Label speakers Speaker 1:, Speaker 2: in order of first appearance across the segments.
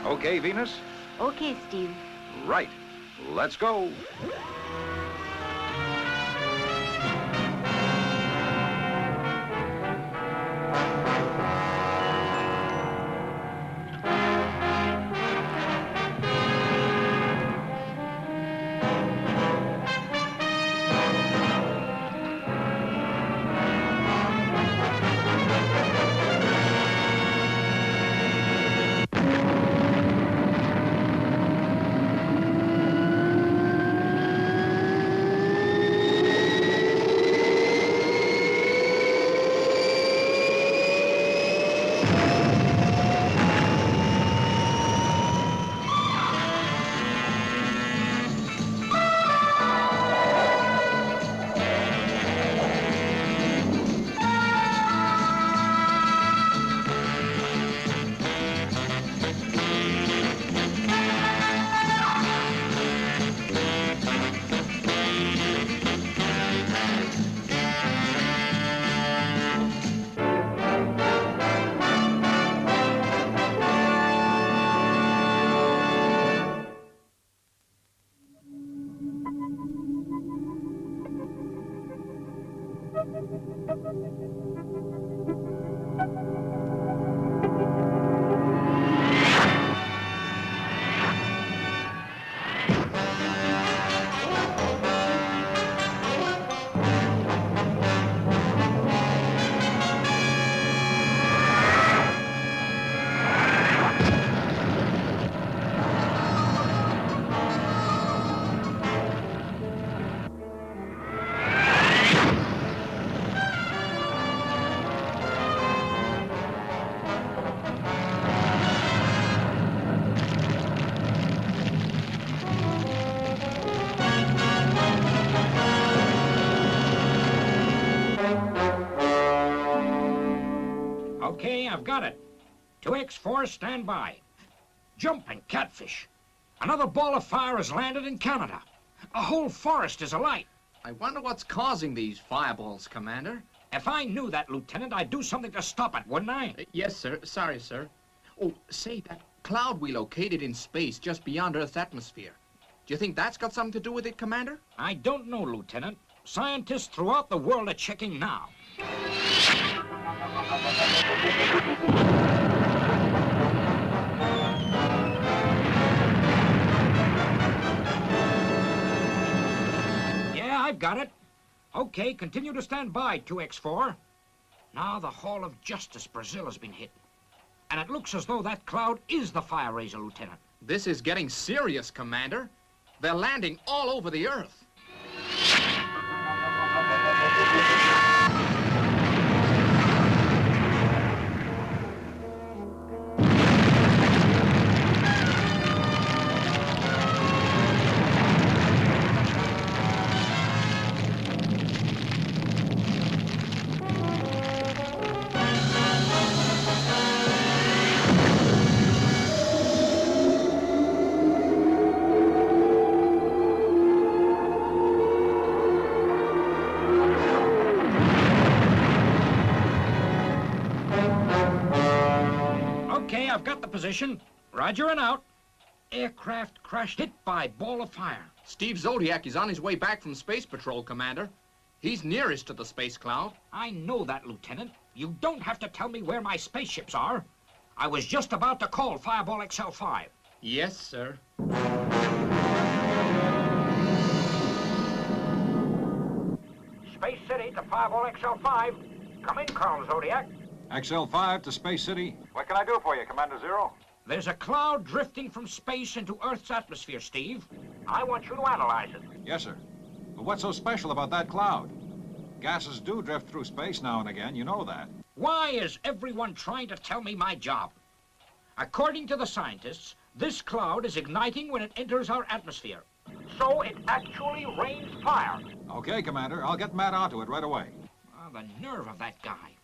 Speaker 1: Okay, Venus?
Speaker 2: Okay, Steve.
Speaker 1: Right. Let's go.
Speaker 3: Okay, I've got it. 2X4, stand by. Jumping catfish. Another ball of fire has landed in Canada. A whole forest is alight.
Speaker 4: I wonder what's causing these fireballs, Commander.
Speaker 3: If I knew that, Lieutenant, I'd do something to stop it, wouldn't I?
Speaker 4: Yes, sir. Sorry, sir. Oh, say, that cloud we located in space just beyond Earth's atmosphere. Do you think that's got something to do with it, Commander?
Speaker 3: I don't know, Lieutenant. Scientists throughout the world are checking now. Yeah, I've got it. Okay, continue to stand by, 2X4. Now the Hall of Justice, Brazil, has been hit. And it looks as though that cloud is the fire raiser, Lieutenant.
Speaker 4: This is getting serious, Commander. They're landing all over the Earth.
Speaker 3: Okay, I've got the position. Roger and out. Aircraft crashed, hit by ball of fire.
Speaker 4: Steve Zodiac is on his way back from Space Patrol, Commander. He's nearest to the space cloud.
Speaker 3: I know that, Lieutenant. You don't have to tell me where my spaceships are. I was just about to call Fireball XL5.
Speaker 4: Yes, sir.
Speaker 3: Space City to Fireball XL5. Come in, Colonel Zodiac.
Speaker 1: XL5 to Space City. What can I do for you, Commander Zero?
Speaker 3: There's a cloud drifting from space into Earth's atmosphere, Steve. I want you to analyze it.
Speaker 1: Yes, sir. But what's so special about that cloud? Gases do drift through space now and again, you know that.
Speaker 3: Why is everyone trying to tell me my job? According to the scientists, this cloud is igniting when it enters our atmosphere. So it actually rains fire.
Speaker 1: Okay, Commander. I'll get Matt onto it right away.
Speaker 3: Oh, the nerve of that guy.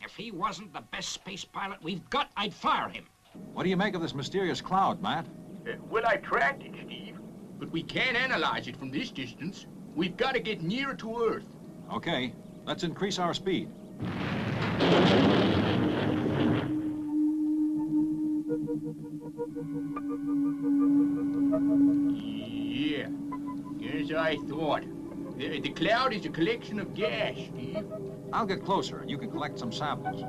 Speaker 3: If he wasn't the best space pilot we've got, I'd fire him.
Speaker 1: What do you make of this mysterious cloud, Matt?
Speaker 5: Well, I tracked it, Steve.
Speaker 4: but we can't analyze it from this distance. We've got to get nearer to Earth.
Speaker 1: Okay, let's increase our speed.
Speaker 4: Yeah, as I thought. The cloud is a collection of gas, Steve.
Speaker 1: I'll get closer and you can collect some samples.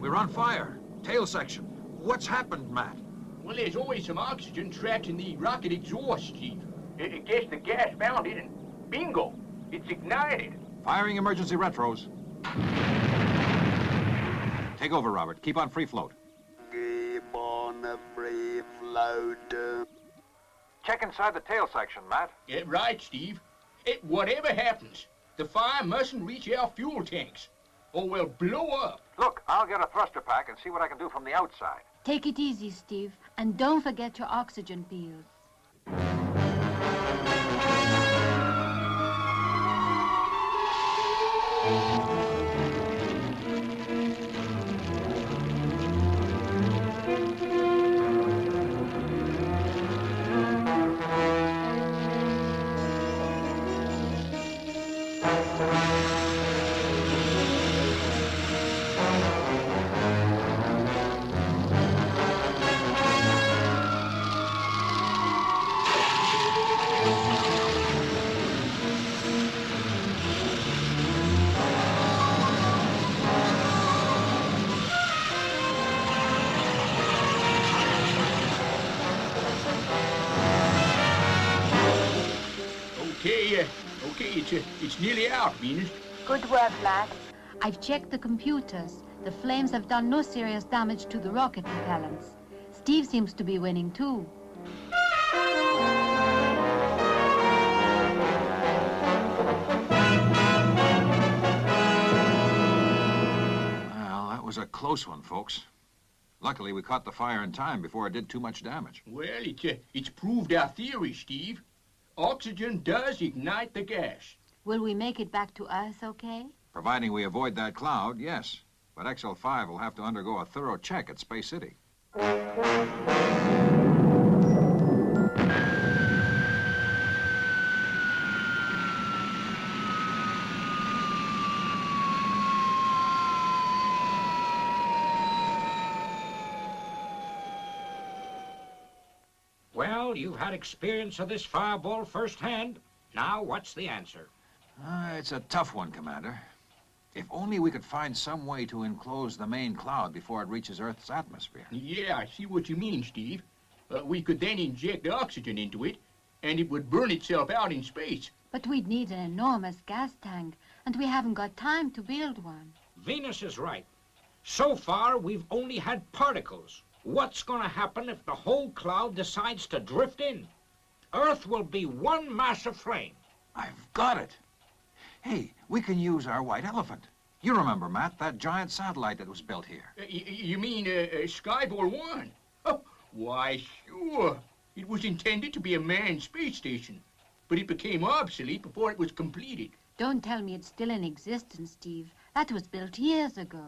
Speaker 1: We're on fire. Tail section. What's happened, Matt?
Speaker 4: Well, there's always some oxygen trapped in the rocket exhaust, Steve. I guess the gas found it, and bingo, it's ignited.
Speaker 1: Firing emergency retros. Take over, Robert. Keep on free float.
Speaker 2: Keep on a free float.
Speaker 1: Check inside the tail section, Matt.
Speaker 4: Yeah, right, Steve. Whatever happens, the fire mustn't reach our fuel tanks, or we'll blow up.
Speaker 1: Look, I'll get a thruster pack and see what I can do from the outside.
Speaker 5: Take it easy, Steve, and don't forget your oxygen pills.
Speaker 4: Okay, it's nearly out, Venus.
Speaker 5: Good work, Matt. I've checked the computers. The flames have done no serious damage to the rocket propellants. Steve seems to be winning, too.
Speaker 1: Well, that was a close one, folks. Luckily, we caught the fire in time before it did too much damage.
Speaker 4: Well, it's proved our theory, Steve. Oxygen does ignite the gas.
Speaker 5: Will we make it back to Earth okay?
Speaker 1: Providing we avoid that cloud, yes. But XL5 will have to undergo a thorough check at Space City.
Speaker 3: Well, you've had experience of this fireball firsthand. Now, what's the answer?
Speaker 1: It's a tough one, Commander. If only we could find some way to enclose the main cloud before it reaches Earth's atmosphere.
Speaker 4: Yeah, I see what you mean, Steve. We could then inject oxygen into it, and it would burn itself out in space.
Speaker 5: But we'd need an enormous gas tank, and we haven't got time to build one.
Speaker 3: Venus is right. So far, we've only had particles. What's going to happen if the whole cloud decides to drift in? Earth will be one mass of flame.
Speaker 1: I've got it. Hey, we can use our white elephant. You remember, Matt, that giant satellite that was built here.
Speaker 4: You mean Skyball 1? Oh, why, sure. It was intended to be a manned space station, but it became obsolete before it was completed.
Speaker 5: Don't tell me it's still in existence, Steve. That was built years ago.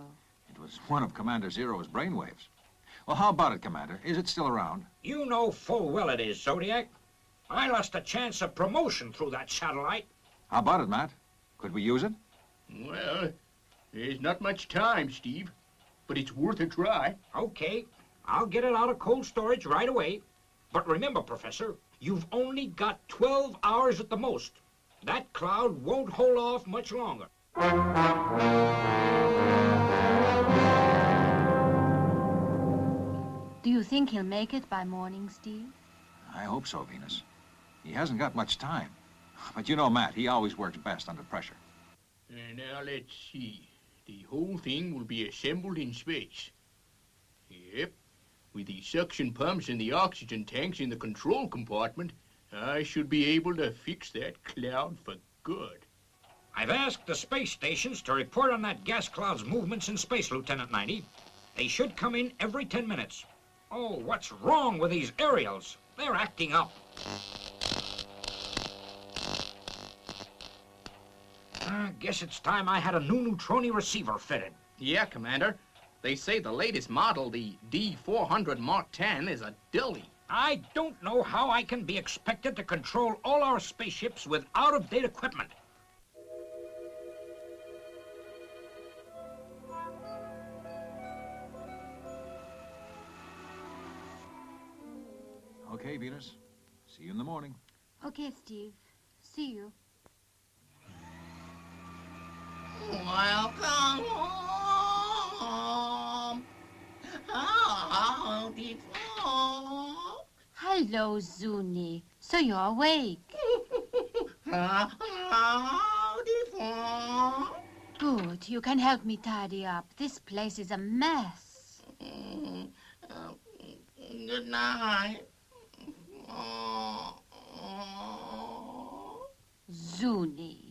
Speaker 1: It was one of Commander Zero's brainwaves. Well, how about it, Commander? Is it still around?
Speaker 3: You know full well it is, Zodiac. I lost a chance of promotion through that satellite.
Speaker 1: How about it, Matt? Could we use it?
Speaker 4: Well, there's not much time, Steve, but it's worth a try.
Speaker 3: Okay, I'll get it out of cold storage right away. But remember, Professor, you've only got 12 hours at the most. That cloud won't hold off much longer.
Speaker 5: Do you think he'll make it by morning, Steve?
Speaker 1: I hope so, Venus. He hasn't got much time. But you know, Matt, he always works best under pressure.
Speaker 4: Now, let's see. The whole thing will be assembled in space. Yep. With the suction pumps and the oxygen tanks in the control compartment, I should be able to fix that cloud for good.
Speaker 3: I've asked the space stations to report on that gas cloud's movements in space, Lieutenant 90. They should come in every 10 minutes. Oh, what's wrong with these aerials? They're acting up. Guess it's time I had a new neutroni receiver fitted.
Speaker 4: Yeah, Commander. They say the latest model, the D400 Mark 10, is a dilly.
Speaker 3: I don't know how I can be expected to control all our spaceships with out-of-date equipment.
Speaker 1: Okay, Venus. See you in the morning.
Speaker 5: Okay, Steve. See you.
Speaker 6: Welcome home. Howdy, folks.
Speaker 5: Hello, Zuni. So you're awake.
Speaker 6: Howdy, folks.
Speaker 5: Good. You can help me tidy up. This place is a mess.
Speaker 6: Good night.
Speaker 5: Zuni.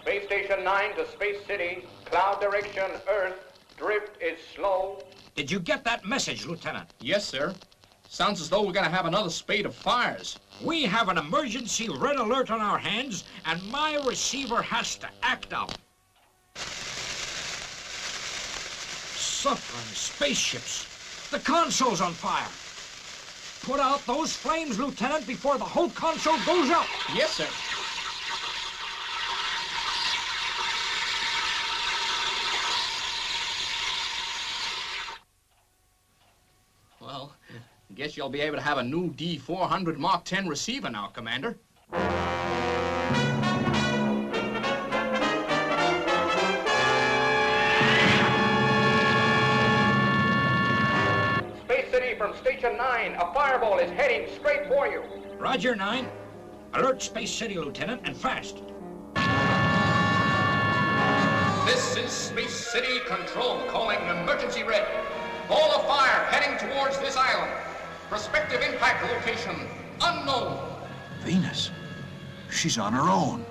Speaker 7: Space Station 9 to Space City. Cloud direction, Earth. Drift is slow.
Speaker 3: Did you get that message, Lieutenant?
Speaker 4: Yes, sir. Sounds as though we're gonna have another spate of fires.
Speaker 3: We have an emergency red alert on our hands, and my receiver has to act up. Suffering spaceships. The console's on fire. Put out those flames, Lieutenant, before the whole console goes up.
Speaker 4: Yes, sir. Well, guess you'll be able to have a new D400 Mark 10 receiver now, Commander.
Speaker 7: Space City from Station 9. A fireball is heading straight for you.
Speaker 3: Roger, 9. Alert Space City, Lieutenant, and fast.
Speaker 7: This is Space City Control calling emergency red. Ball of fire heading towards this island. Prospective impact location unknown.
Speaker 1: Venus. She's on her own.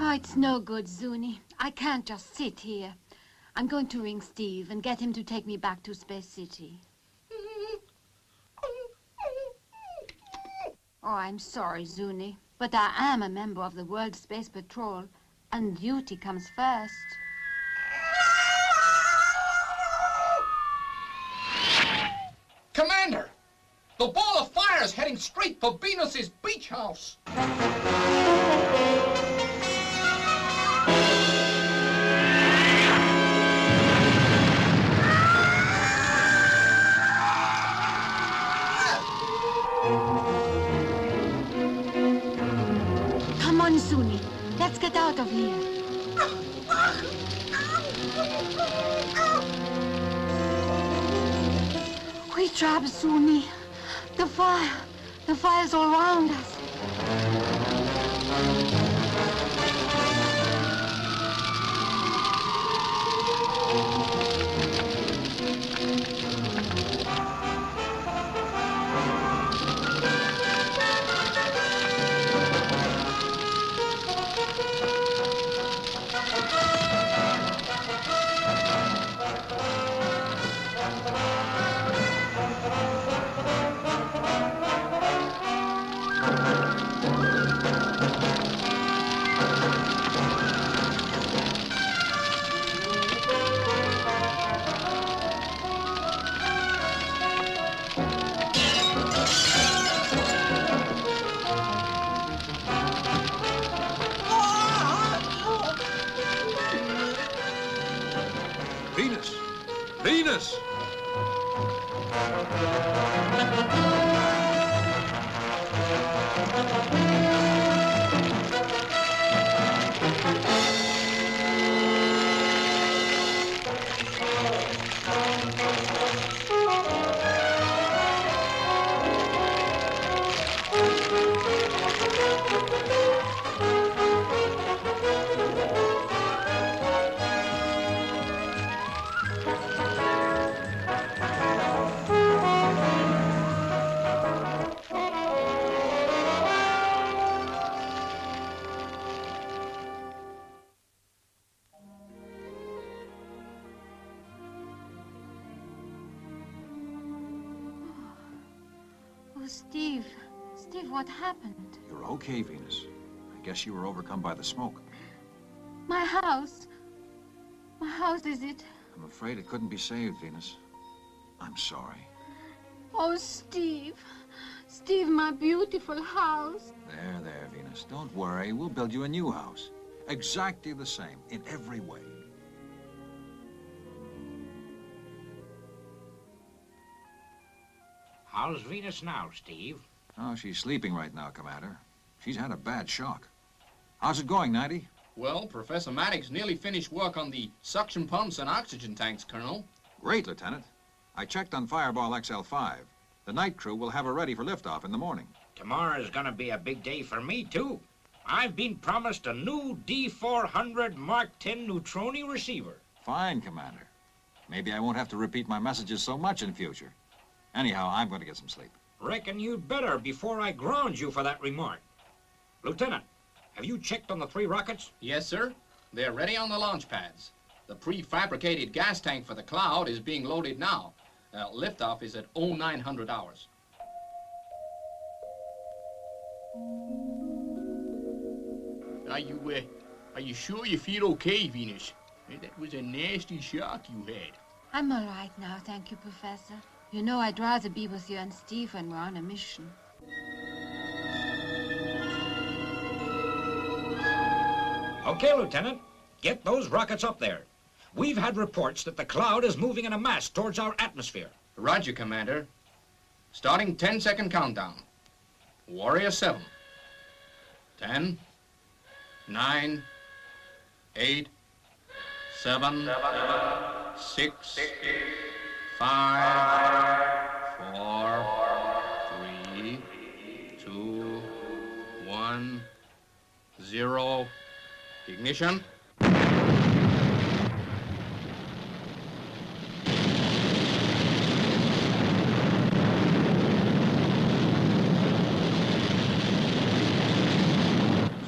Speaker 5: Oh, it's no good, Zuni. I can't just sit here. I'm going to ring Steve and get him to take me back to Space City. Oh, I'm sorry, Zuni, but I am a member of the World Space Patrol, and duty comes first.
Speaker 4: Commander! The ball of fire is heading straight for Venus's beach house.
Speaker 5: Come on, Zuni. Let's get out of here. We trapped Zuni. The fire's all around us.
Speaker 1: Venus! Venus!
Speaker 5: Oh, Steve. Steve, what happened?
Speaker 1: You're okay, Venus. I guess you were overcome by the smoke.
Speaker 5: My house. My house, is it?
Speaker 1: I'm afraid it couldn't be saved, Venus. I'm sorry.
Speaker 5: Oh, Steve. Steve, my beautiful house.
Speaker 1: There, Venus. Don't worry. We'll build you a new house. Exactly the same, in every way.
Speaker 3: How's Venus now, Steve?
Speaker 1: Oh, she's sleeping right now, Commander. She's had a bad shock. How's it going, 90?
Speaker 7: Well, Professor Maddox nearly finished work on the suction pumps and oxygen tanks, Colonel.
Speaker 1: Great, Lieutenant. I checked on Fireball XL5. The night crew will have her ready for liftoff in the morning.
Speaker 3: Tomorrow's gonna be a big day for me, too. I've been promised a new D400 Mark 10 neutroni receiver.
Speaker 1: Fine, Commander. Maybe I won't have to repeat my messages so much in future. Anyhow, I'm going to get some sleep.
Speaker 3: Reckon you'd better before I ground you for that remark. Lieutenant, have you checked on the 3 rockets?
Speaker 7: Yes, sir. They're ready on the launch pads. The prefabricated gas tank for the Cloud is being loaded now. Liftoff is at 0900 hours.
Speaker 4: Are you sure you feel okay, Venus? That was a nasty shock you had.
Speaker 5: I'm all right now, thank you, Professor. You know I'd rather be with you and Steve when we're on a mission.
Speaker 3: Okay, Lieutenant. Get those rockets up there. We've had reports that the Cloud is moving in a mass towards our atmosphere.
Speaker 7: Roger, Commander. Starting 10-second countdown. Warrior 7. 10, 9, 8, 7, 6, 5, 4, 3, 2, 1, 0. Ignition.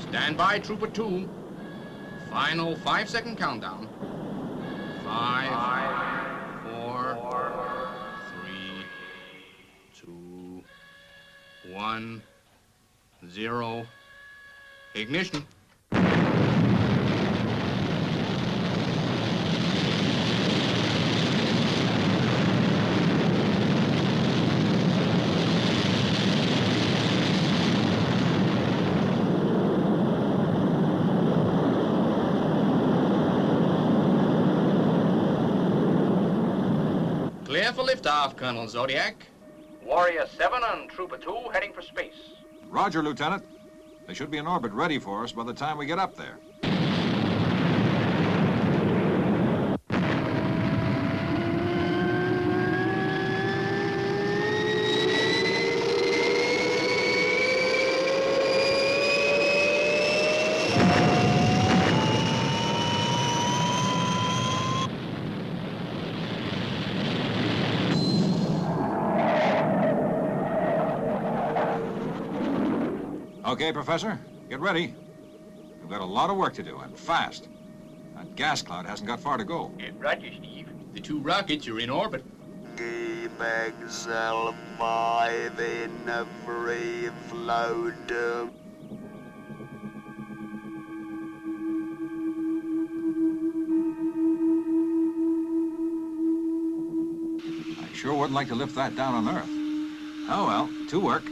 Speaker 7: Stand by, Trooper 2. Final 5-second countdown. 5, 4, 3, 2, 1, 0. Ignition. Clear for liftoff, Colonel Zodiac.
Speaker 8: Warrior 7 and Trooper 2 heading for space.
Speaker 1: Roger, Lieutenant. They should be in orbit ready for us by the time we get up there. Okay, Professor, get ready. We've got a lot of work to do, and fast. That gas cloud hasn't got far to go.
Speaker 4: Roger, Steve. The 2 rockets are in orbit.
Speaker 2: Keep xl5 in a free float.
Speaker 1: I sure wouldn't like to lift that down on Earth. Oh, well, to work.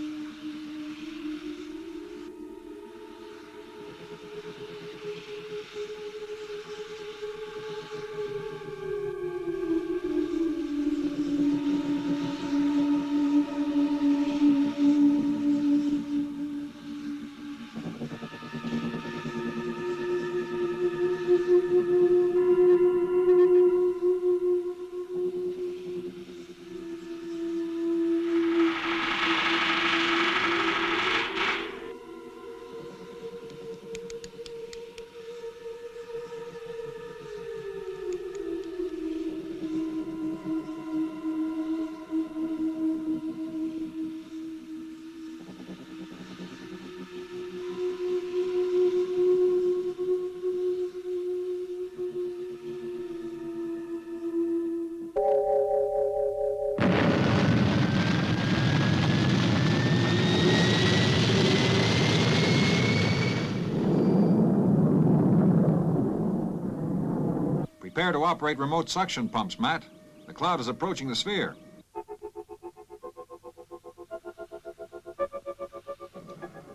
Speaker 1: fire to operate remote suction pumps, Matt. The cloud is approaching the sphere.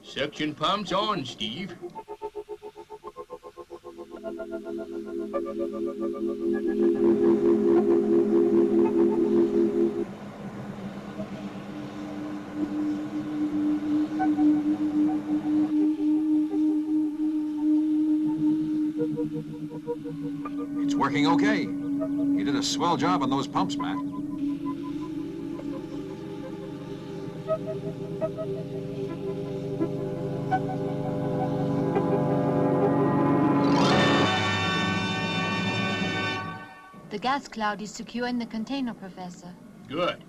Speaker 4: Suction pumps on, Steve.
Speaker 1: It's working okay. You did a swell job on those pumps, Matt.
Speaker 5: The gas cloud is secure in the container, Professor.
Speaker 4: Good.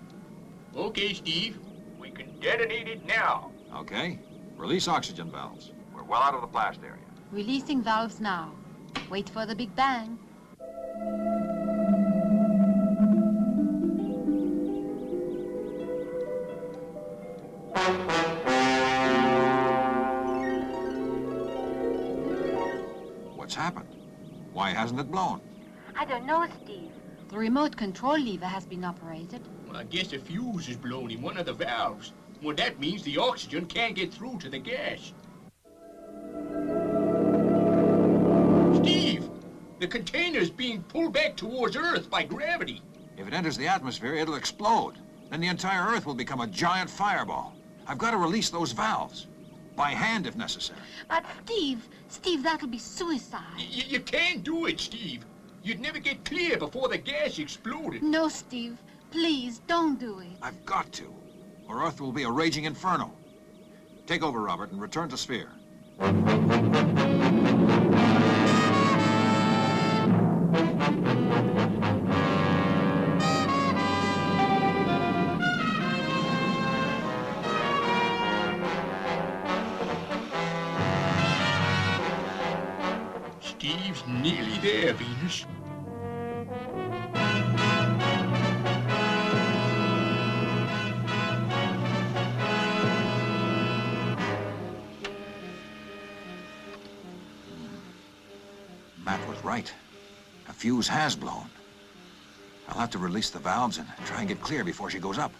Speaker 4: Okay, Steve.
Speaker 8: We can detonate it now.
Speaker 1: Okay. Release oxygen valves.
Speaker 8: We're well out of the blast area.
Speaker 5: Releasing valves now. Wait for the Big Bang.
Speaker 1: What's happened? Why hasn't it blown?
Speaker 5: I don't know, Steve. The remote control lever has been operated.
Speaker 4: Well, I guess a fuse is blown in one of the valves. Well, that means the oxygen can't get through to the gas. Steve, the container's being pulled back towards Earth by gravity.
Speaker 1: If it enters the atmosphere, it'll explode. Then the entire Earth will become a giant fireball. I've got to release those valves. By hand, if necessary.
Speaker 5: But Steve, that'll be suicide.
Speaker 4: You can't do it, Steve. You'd never get clear before the gas exploded.
Speaker 5: No, Steve. Please, don't do it.
Speaker 1: I've got to, or Earth will be a raging inferno. Take over, Robert, and return to Sphere.
Speaker 4: Steve's nearly there, Venus.
Speaker 1: Matt was right. A fuse has blown. I'll have to release the valves and try and get clear before she goes up.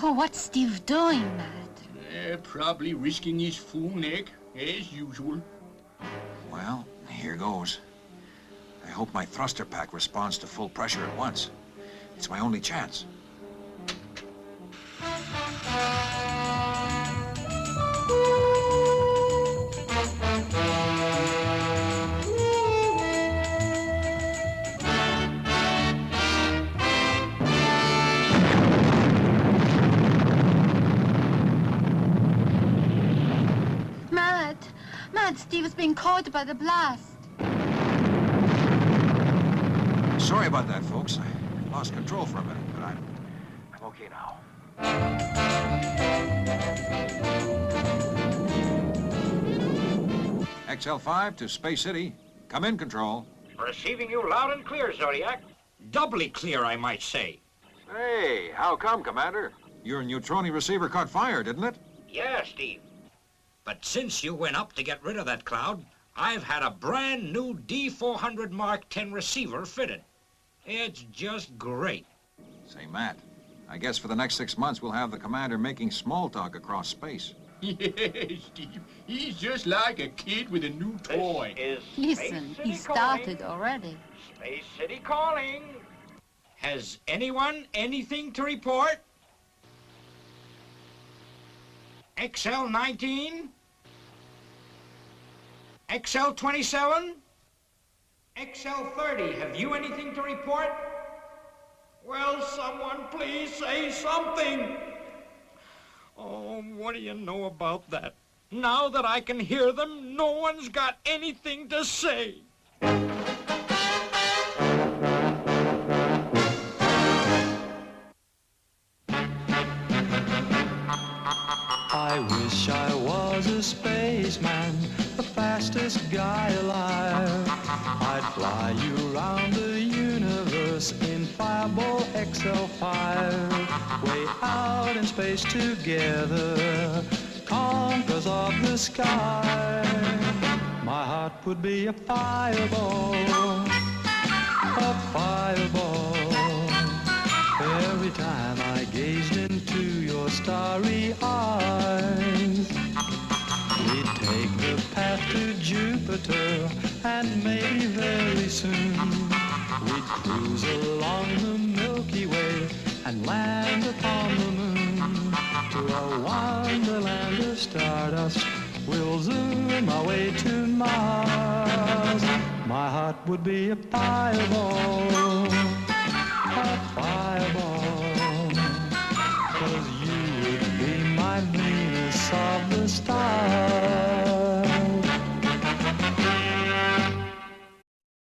Speaker 5: Oh, what's Steve doing, Matt?
Speaker 4: Probably risking his full neck, as usual.
Speaker 1: Well, here goes. I hope my thruster pack responds to full pressure at once. It's my only chance.
Speaker 5: Matt, Steve is being caught by the blast.
Speaker 1: Sorry about that, folks. I lost control for a minute, but I'm okay now. XL5 to Space City. Come in, Control.
Speaker 3: Receiving you loud and clear, Zodiac. Doubly clear, I might say.
Speaker 1: Hey, how come, Commander? Your neutroni receiver caught fire, didn't it?
Speaker 3: Yeah, Steve. But since you went up to get rid of that cloud, I've had a brand new D400 Mark 10 receiver fitted. It's just great.
Speaker 1: Say, Matt, I guess for the next 6 months we'll have the Commander making small talk across space.
Speaker 4: Yes, Steve. He's just like a kid with a new toy.
Speaker 8: This is
Speaker 5: Listen,
Speaker 8: Space City
Speaker 5: he started
Speaker 8: calling.
Speaker 5: already.
Speaker 8: Space City calling.
Speaker 3: Has anyone anything to report? XL19? XL27? XL30, have you anything to report? Well, someone please say something. Oh, what do you know about that? Now that I can hear them, no one's got anything to say.
Speaker 9: I wish I was a spaceman, the fastest guy alive. I'd fly you around the universe in Fireball XL5. Way out in space together, conquerors of the sky. my heart would be a fireball, a fireball. Every time I gazed into your starry eyes, we'd take the path to Jupiter, and maybe very soon we'd cruise along the Milky Way and land upon the moon. To a wonderland of stardust, we'll zoom our way to Mars. My heart would be a fireball, a fireball, 'cause you